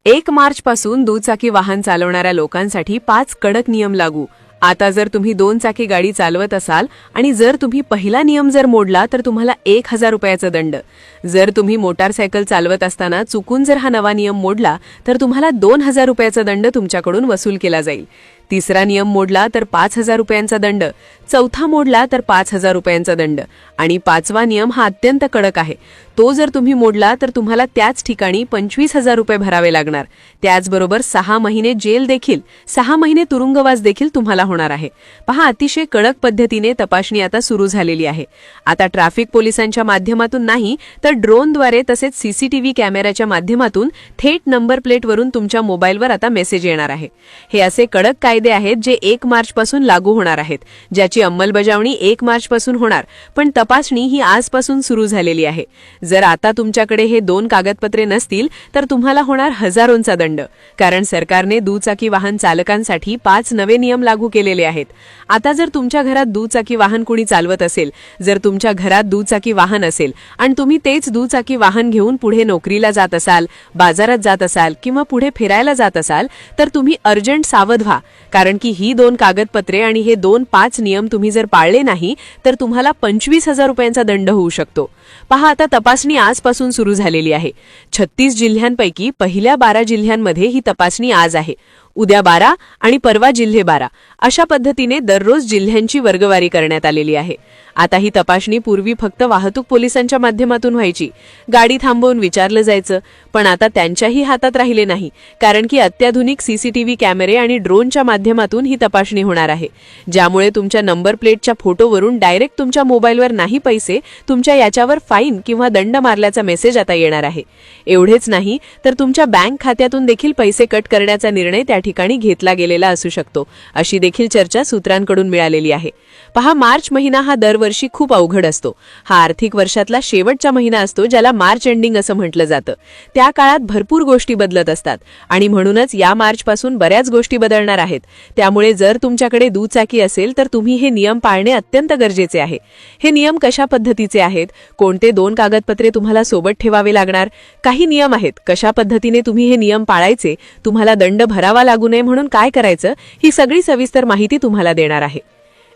1 मार्चपासून दुचाकी वाहन चालवणाऱ्या लोकांसाठी 5 कडक नियम लागू। आता जर तुम्ही 2 चाकी गाडी चालवत असाल आणि जर तुम्ही पहिला नियम मोडला तर तुम्हाला 1000 रुपयाचा दंड। जर तुम्ही मोटारसायकल चालवत असताना चुकून जर हा नवा नियम मोडला तर तुम्हाला 2000 रुपयाचा दंड तुमच्याकडून वसूल केला जाईल। तिसरा नियम मोडला तर 5000 रुपयांचा दंड, चौथा मोडला तर 5000 रुपयांचा दंड आणि पाचवा नियम हा अत्यंत कडक आहे। तो जर तुम्ही मोडला तर तुम्हाला त्याच ठिकाणी 25000 रुपये भरावे लागणार। त्याचबरोबर 6 महिने जेल देखील, 6 महिने तुरुंगवास देखील तुम्हाला होणार आहे। पहा, अतिशय कडक पद्धतीने तपासणी आता सुरू झालेली आहे। आता ट्रॅफिक पोलिसांच्या माध्यमातून नाही तर ड्रोनद्वारे तसेच सीसीटीव्ही कॅमेऱ्याच्या माध्यमातून थेट नंबर प्लेटवरून तुमच्या मोबाईलवर आता मेसेज येणार आहे। हे असे कडक कायदे आहेत जे 1 मार्चपासून लागू होणार आहेत, ज्याची अंमलबजावणी 1 मार्चपासून होणार, पण तपासणी ही आजपासून सुरू झालेली आहे। जर आता तुमच्याकडे हे 2 कागदपत्रे नसतील तर तुम्हाला होणार हजारोंचा दंड, कारण सरकारने दुचाकी वाहन चालकांसाठी 5 नवे नियम लागू केलेले आहेत। आता जर तुमच्या घरात दुचाकी वाहन कुणी चालवत असेल, जर तुमच्या घरात दुचाकी वाहन असेल आणि तुम्ही तेच दुचाकी वाहन घेऊन पुढे नोकरीला जात असाल, बाजारात जात असाल किंवा पुढे फिरायला जात असाल तर तुम्ही अर्जंट सावध व्हा, कारण की ही 2 कागदपत्रे आणि हे 5 नियम तुम्ही जर पाळले नाही तर तुम्हाला 25000 रुपयांचा दंड होऊ शकतो। पहा, आता तपासणी आजपासून सुरू झालेली आहे। 36 जिल्ह्यांपैकी पहिल्या 12 जिल्ह्यांमध्ये ही तपासणी आज आहे। उद्या 12 आणि परवा जिल्हे 12 अशा पद्धतीने दररोज जिल्ह्यांची वर्गवारी करण्यात आलेली आहे। आता ही तपासणी पूर्वी फक्त वाहतूक पोलिसांच्या माध्यमातून व्हायची, गाडी थांबवून विचारलं जायचं, पण आता त्यांच्याही हातात राहिले नाही, कारण की अत्याधुनिक सीसीटीव्ही कॅमेरे आणि ड्रोनच्या माध्यमातून ही तपासणी होणार आहे, ज्यामुळे तुमच्या नंबर प्लेटच्या फोटोवरून डायरेक्ट तुमच्या मोबाईलवर नाही पैसे, तुमच्या याच्यावर फाईन किंवा दंड मारल्याचा मेसेज आता येणार आहे। एवढेच नाही तर तुमच्या बँक खात्यातून देखील पैसे कट करण्याचा निर्णय त्या ठिकाणी घेतला गेलेला असू शकतो, अशी देखील चर्चा सूत्रांकडून मिळालेली आहे। पहा, मार्च महिना हा दरवर्षी खूप अवघड असतो। हा आर्थिक वर्षातला शेवटचा महिना असतो, ज्याला मार्च एंडिंग असं म्हटलं जातं। त्या काळात भरपूर गोष्टी बदलत असतात आणि म्हणूनच या मार्चपासून बऱ्याच गोष्टी बदलणार आहेत। त्यामुळे जर तुमच्याकडे दुचाकी असेल तर तुम्ही हे नियम पाळणे अत्यंत गरजेचे आहे। हे नियम कशा पद्धतीचे आहेत, कोणते 2 कागदपत्रे तुम्हाला सोबत ठेवावे लागणार, काही नियम आहेत, कशा पद्धतीने तुम्ही हे नियम पाळायचे, तुम्हाला दंड भरावा लागू नये म्हणून काय करायचं, ही सगळी सविस्तर माहिती तुम्हाला देणार आहे।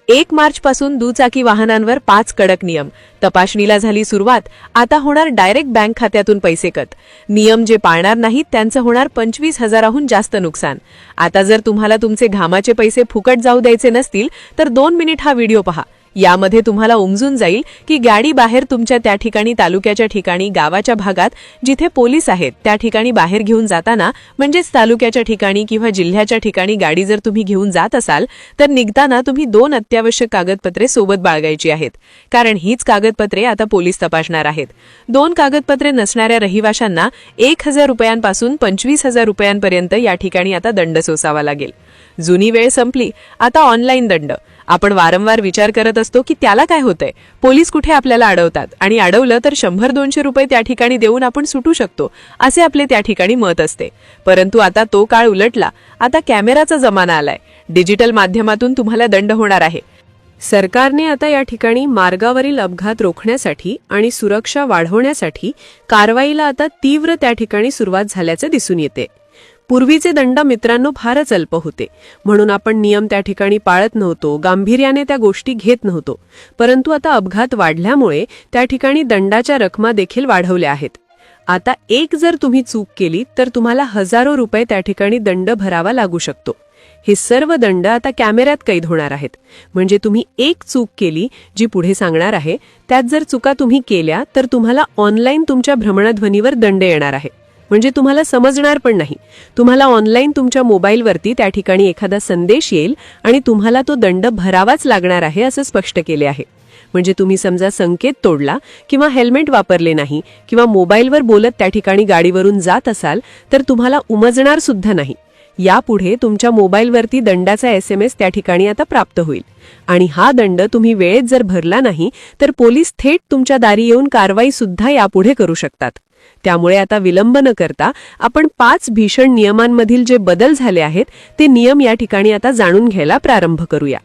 1 मार्चपासून दुचाकी वाहनांवर 5 कडक नियम। तपासणीला झाली सुरुवात, आता होणार डायरेक्ट बँक खात्यातून पैसे कट। नियम जे पाळणार नाहीत त्यांचं होणार 25000हून जास्त नुकसान। आता जर तुम्हाला तुमचे घामाचे पैसे फुकट जाऊ द्यायचे नसतील तर 2 मिनिट हा व्हिडिओ पहा। यामध्ये तुम्हाला उमजून जाईल की गाडी बाहेर तुमच्या त्या ठिकाणी, तालुक्याच्या ठिकाणी, गावाच्या भागात जिथे पोलीस आहेत त्या ठिकाणी बाहेर घेऊन जाताना, म्हणजेच तालुक्याच्या ठिकाणी किंवा जिल्ह्याच्या ठिकाणी गाडी जर तुम्ही घेऊन जात असाल तर निघताना तुम्ही 2 अत्यावश्यक कागदपत्रे सोबत बाळगायची आहेत, कारण हीच कागदपत्रे आता पोलीस तपासणार आहेत। 2 कागदपत्रे नसणाऱ्या रहिवाशांना 1000 रुपयांपासून 25000 रुपयांपर्यंत या ठिकाणी आता दंड सोसावा लागेल। जुनी वेळ संपली, आता ऑनलाईन दंड। आपण वारंवार विचार करत असतो की त्याला काय होतंय, पोलीस कुठे आपल्याला अडवतात आणि अडवलं तर 100-200 रुपये त्या ठिकाणी देऊन आपण सुटू शकतो, असे आपले त्या ठिकाणी मत असते। परंतु आता तो काळ उलटला, आता कॅमेराचा जमाना आलाय। डिजिटल माध्यमातून तुम्हाला दंड होणार आहे। सरकारने आता या ठिकाणी मार्गावरील अपघात रोखण्यासाठी आणि सुरक्षा वाढवण्यासाठी कारवाईला आता तीव्र त्या ठिकाणी सुरुवात झाल्याचे दिसून येते। पूर्वीचे दंड मित्रांनो फारच अल्प होते, म्हणून आपण नियम त्या ठिकाणी पाळत नव्हतो, गांभीर्याने त्या गोष्टी घेत नव्हतो। परंतु आता अपघात वाढल्यामुळे त्या ठिकाणी दंडाच्या रकमा देखील वाढवल्या आहेत। आता एक जर तुम्ही चूक केली तर तुम्हाला हजारो रुपये त्या ठिकाणी दंड भरावा लागू शकतो। हे सर्व दंड आता कॅमेऱ्यात कैद होणार आहेत, म्हणजे तुम्ही एक चूक केली जी पुढे सांगणार आहे, त्यात जर चुका तुम्ही केल्या तर तुम्हाला ऑनलाईन तुमच्या भ्रमणध्वनीवर दंड येणार आहे, म्हणजे तुम्हाला समजणार पण नाही। तुम्हाला ऑनलाईन तुमच्या मोबाईलवरती त्या ठिकाणी एखादा संदेश येईल आणि तुम्हाला तो दंड भरावाच लागणार आहे असं स्पष्ट केले आहे। म्हणजे तुम्ही समजा संकेत तोडला किंवा हेल्मेट वापरले नाही किंवा मोबाईलवर बोलत त्या ठिकाणी गाडीवरून जात असाल तर तुम्हाला उमजणार सुद्धा नाही। यापुढे तुमच्या मोबाईलवरती दंडाचा SMS त्या ठिकाणी आता प्राप्त होईल आणि हा दंड तुम्ही वेळेत जर भरला नाही तर पोलीस थेट तुमच्या दारी येऊन कारवाई सुद्धा यापुढे करू शकतात। त्यामुळे आता विलंब न करता आपण 5 भीषण नियमांमधील जे बदल झाले आहेत ते नियम या ठिकाणी आता जाणून घ्यायला प्रारंभ करूया।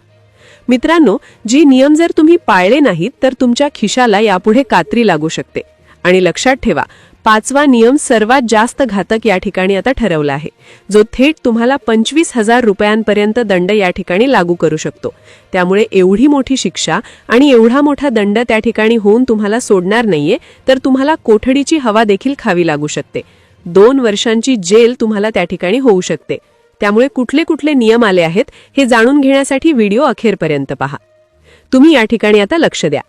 मित्रांनो, जी नियम जर तुम्ही पाळले नाहीत तर तुमच्या खिशाला यापुढे कात्री लागू शकते। आणि लक्षात ठेवा, पाचवा नियम सर्वात जास्त घातक या ठिकाणी आता ठरवला आहे, जो थेट तुम्हाला 25,000 रुपयांपर्यंत दंड या ठिकाणी लागू करू शकतो. त्यामुळे एवढी मोठी शिक्षा आणि एवढा मोठा दंड त्या ठिकाणी होऊन तुम्हाला सोडणार नाहीये, तर तुम्हाला कोठडीची हवा देखील खावी लागू शकते. 2 वर्षांची जेल तुम्हाला त्या ठिकाणी होऊ शकते. त्यामुळे कुठले कुठले नियम आले आहेत हे जाणून घेण्यासाठी व्हिडिओ अखेरपर्यंत पहा. तुम्ही या ठिकाणी आता लक्ष द्या.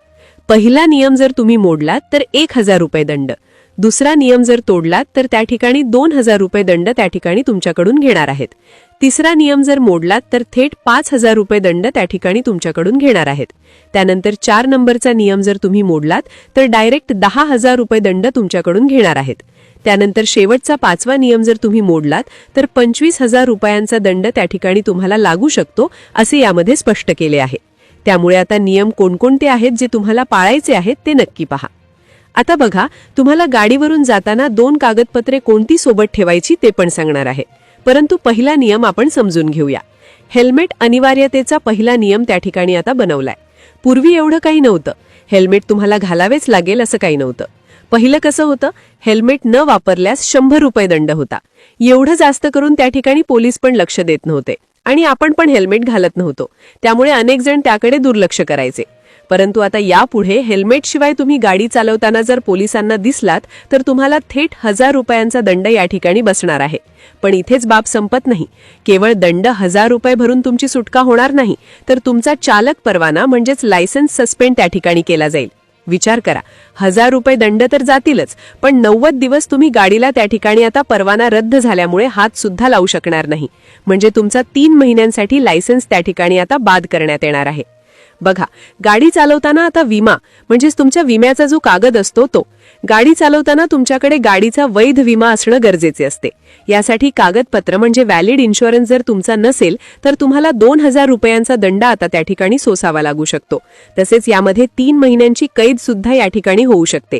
पहिला नियम जर तुम्ही मोडलात तर 1,000 रुपये दंड. दुसरा नियम जर तोडलात तर त्या ठिकाणी 2,000 रुपये दंड त्या ठिकाणी तुमच्याकडून घेणार आहेत. तिसरा नियम जर मोडलात तर थेट 5,000 रुपये दंड त्या ठिकाणी तुमच्याकडून घेणार आहेत. त्यानंतर 4 नंबरचा नियम जर तुम्ही मोडलात तर डायरेक्ट 10,000 रुपये दंड तुमच्याकडून घेणार आहेत. त्यानंतर शेवटचा 5वा नियम जर तुम्ही मोडलात तर 25,000 रुपयांचा दंड त्या ठिकाणी तुम्हाला लागू शकतो, असे यामध्ये स्पष्ट केले आहे. त्यामुळे आता नियम कोणकोणते आहेत जे तुम्हाला पाळायचे आहेत ते नक्की पहा. आता बघा, तुम्हाला गाडीवरून जाताना 2 कागदपत्रे कोणती सोबत ठेवायची ते पण सांगणार आहे. परंतु पहिला नियम आपण समजून घेऊया. हेल्मेट अनिवार्यतेचा पहिला नियम त्या ठिकाणी आता बनवलाय. पूर्वी एवढं काही नव्हतं. हेल्मेट तुम्हाला घालावेच लागेल असं काही नव्हतं. पहिलं कसं होतं, हेल्मेट न वापरल्यास 100 रुपये दंड होता. एवढं जास्त करून त्या ठिकाणी पोलीस पण लक्ष देत नव्हते आणि आपण पण हेल्मेट घालत नव्हतो. त्यामुळे अनेक जण त्याकडे दुर्लक्ष करायचे. परंतु आता यापुढे हेल्मेटशिवाय तुम्ही गाडी चालवताना जर पोलिसांना दिसलात तर तुम्हाला थेट 1,000 रुपयांचा दंड या ठिकाणी बसणार आहे. पण इथेच बाब संपत नाही. केवळ दंड 1,000 रुपये भरून तुमची सुटका होणार नाही, तर तुमचा चालक परवाना म्हणजेच लायसन्स सस्पेंड त्या ठिकाणी केला जाईल. विचार करा, 1,000 रुपये दंड तर जातीलच, पण 90 दिवस तुम्ही गाडीला त्या ठिकाणी आता परवाना रद्द झाल्यामुळे हात सुद्धा लावू शकणार नाही. म्हणजे तुमचा 3 महिन्यांसाठी लायसन्स त्या ठिकाणी आता बाद करण्यात येणार आहे. बघा, गाडी चालवताना आता विमा म्हणजेच तुमच्या विम्याचा जो कागद असतो तो, गाडी चालवताना तुमच्याकडे गाडीचा वैध विमा असणं गरजेचे असते. यासाठी कागदपत्र म्हणजे व्हॅलिड इन्शुरन्स जर तुमचा नसेल तर तुम्हाला 2,000 रुपयांचा दंड आता त्या ठिकाणी सोसावा लागू शकतो. तसेच यामध्ये 3 महिन्यांची कैद सुद्धा या ठिकाणी होऊ शकते.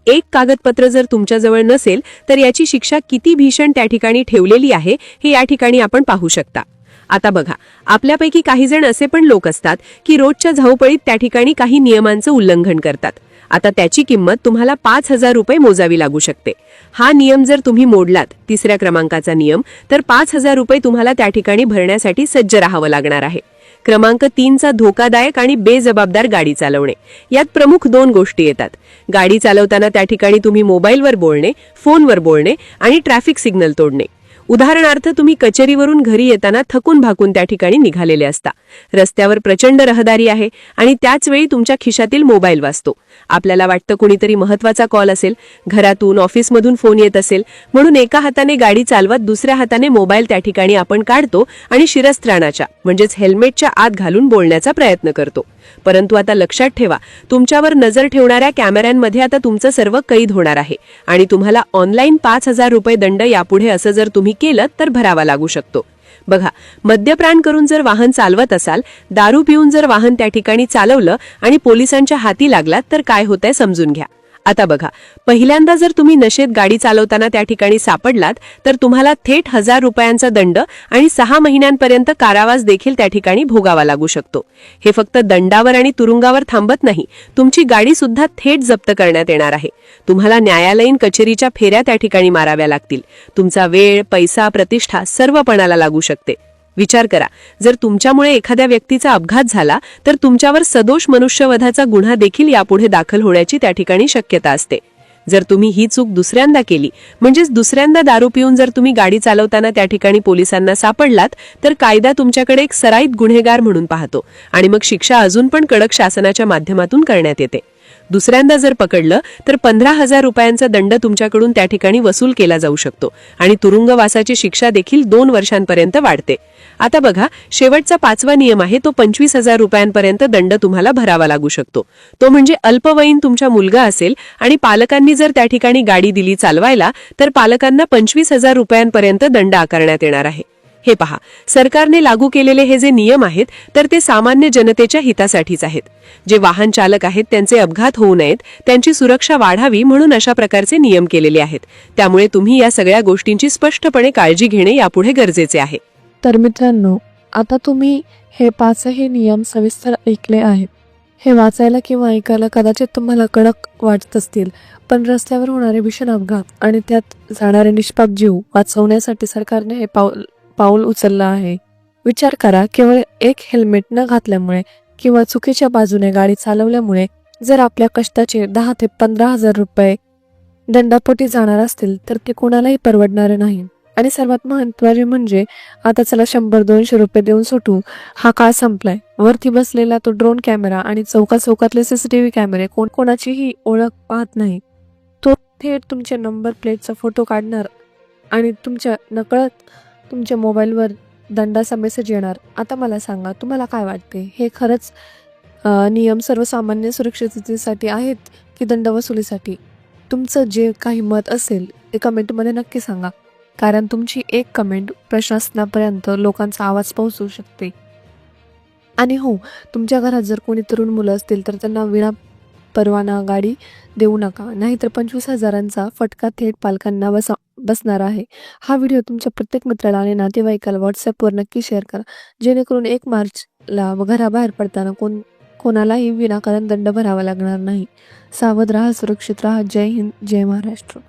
एक कागदपत्र जर तुमच्याजवळ नसेल तर याची शिक्षा किती भीषण त्या ठिकाणी ठेवलेली आहे हे या ठिकाणी आपण पाहू शकता. आता बघा, आपल्यापैकी काही जण असे पण लोक असतात की रोजच्या धावपळीत त्या ठिकाणी काही नियमांचं उल्लंघन करतात. आता त्याची किंमत तुम्हाला 5,000 रुपये मोजावी लागू शकते. हा नियम जर तुम्ही मोडलात, 3ऱ्या क्रमांकाचा नियम, तर 5,000 रुपये तुम्हाला त्या ठिकाणी भरण्यासाठी सज्ज राहावं लागणार आहे. क्रमांक 3चा धोकादायक आणि बेजबाबदार गाडी चालवणे. यात प्रमुख 2 गोष्टी येतात. गाडी चालवताना त्या ठिकाणी तुम्ही मोबाईलवर बोलणे, फोनवर बोलणे आणि ट्रॅफिक सिग्नल तोडणे. उदाहरणार्थ, तुम्ही कचेरीवरून घरी येताना थकून भाकून त्या ठिकाणी निघालेले असता. रस्त्यावर प्रचंड रहदारी आहे आणि त्याच वेळी तुमच्या खिशातील मोबाईल वाजतो. आपल्याला वाटतं कुणीतरी महत्वाचा कॉल असेल, घरातून ऑफिसमधून फोन येत असेल, म्हणून एका हाताने गाडी चालवत दुसऱ्या हाताने मोबाईल त्या ठिकाणी आपण काढतो आणि शिरस्त्राणाच्या म्हणजेच हेल्मेटच्या आत घालून बोलण्याचा प्रयत्न करतो. परंतु आता लक्षात ठेवा, तुमच्यावर नजर ठेवणाऱ्या कॅमेऱ्यांमध्ये आता तुमचं सर्व कैद होणार आहे आणि तुम्हाला ऑनलाईन 5,000 रुपये दंड यापुढे असं जर तुम्ही केलं तर भरावा लागू शकतो. बघा, मद्यपान करून जर वाहन चालवत असाल, दारू पिऊन जर वाहन त्या ठिकाणी चालवलं आणि पोलिसांच्या हाती लागलात तर काय होतंय समजून घ्या. आता बघा, पहिल्यांदा जर तुम्ही नशेत गाडी चालवताना त्या ठिकाणी सापडलात तर तुम्हाला थेट 1,000 रुपयांचा दंड आणि 6 महिन्यांपर्यंत कारावास देखील त्या ठिकाणी भोगावा लागू शकतो. हे फक्त दंडावर आणि तुरुंगावर थांबत नाही, तुमची गाडी सुद्धा थेट जप्त करण्यात येणार आहे. तुम्हाला न्यायालयीन कचेरीच्या फेऱ्या त्या ठिकाणी माराव्या लागतील. तुमचा वेळ, पैसा, प्रतिष्ठा सर्व पणाला लागू शकते. विचार करा, जर तुमच्यामुळे एखाद्या व्यक्तीचा अपघात झाला तर तुमच्यावर सदोष मनुष्यवधाचा गुन्हा देखील यापुढे दाखल होण्याची त्या ठिकाणी शक्यता असते. जर तुम्ही ही चूक दुसऱ्यांदा केली, म्हणजेच दुसऱ्यांदा दारू पिऊन जर तुम्ही गाडी चालवताना त्या ठिकाणी पोलिसांना सापडलात तर कायदा तुमच्याकडे एक सराईत गुन्हेगार म्हणून पाहतो आणि मग शिक्षा अजून पण कडक शासनाच्या माध्यमातून करण्यात येते. दुसऱ्यांदा जर पकडलं तर 15,000 रुपयांचा दंड तुमच्याकडून त्या ठिकाणी वसूल केला जाऊ शकतो आणि तुरुंगवासाची शिक्षा देखील 2 वर्षांपर्यंत वाढते. आता बघा, शेवटचा 5वा नियम आहे तो 25,000 रुपयांपर्यंत दंड तुम्हाला भरावा लागू शकतो. तो म्हणजे अल्पवयीन तुमचा मुलगा असेल आणि पालकांनी जर त्या ठिकाणी गाडी दिली चालवायला तर पालकांना 25,000 रुपयांपर्यंत दंड आकारण्यात येणार आहे. हे पहा, सरकारने लागू केलेले हे जे नियम आहेत तर ते सामान्य जनतेच्या हितासाठीच आहेत. जे वाहन चालक आहेत त्यांचे अपघात होऊ नयेत, त्यांची सुरक्षा वाढावी म्हणून अशा प्रकारचे नियम केलेले आहेत. त्यामुळे तुम्ही या सगळ्या गोष्टींची स्पष्टपणे काळजी घेणे यापुढे गरजेचे आहे. तर मित्रांनो, आता तुम्ही हे 5ही नियम सविस्तर ऐकले आहेत. हे वाचायला किंवा ऐकायला कदाचित तुम्हाला कडक वाटत असतील, पण रस्त्यावर होणारे भीषण अपघात आणि त्यात जाणारे निष्पाप जीव वाचवण्यासाठी सरकारने हे पाऊल उचललं आहे. विचार करा, केवळ एक हेल्मेट न घातल्यामुळे किंवा चुकीच्या बाजूने गाडी चालवल्यामुळे जर आपल्या कष्टाचे 10 ते 15,000 रुपये दंडापोटी जाणार असतील तर ते कोणालाही परवडणारे नाही. आणि सर्वात महत्त्वाचे म्हणजे आता चला 100-200 रुपये देऊन सुटू, हा काळ संपलाय. वरती बसलेला तो ड्रोन कॅमेरा आणि चौकाचौकातले CCTV कॅमेरे कोणाचीही ओळख पाहत नाही. तो थेट तुमच्या नंबर प्लेटचा फोटो काढणार आणि तुमच्या नकळत तुमच्या मोबाईलवर दंडाचा मेसेज येणार. आता मला सांगा, तुम्हाला काय वाटते, हे खरंच नियम सर्वसामान्य सुरक्षिततेसाठी आहेत की दंड वसुलीसाठी? तुमचं जे काही मत असेल ते कमेंटमध्ये नक्की सांगा, कारण तुमची एक कमेंट प्रशासनापर्यंत लोकांचा आवाज पोहोचवू शकते. आणि हो, तुमच्या घरात जर कोणी तरुण मुलं असतील तर त्यांना विना परवाना गाडी देऊ नका, नाहीतर 25,000चा फटका थेट पालकांना बसणार आहे. हा व्हिडिओ तुमच्या प्रत्येक मित्राला आणि नातेवाईकाला व्हॉट्सॲपवर नक्की शेअर करा, जेणेकरून 1 मार्चला घराबाहेर पडताना कोणालाही विनाकारण दंड भरावा लागणार नाही. सावध राहा, सुरक्षित राहा. जय हिंद, जय महाराष्ट्र.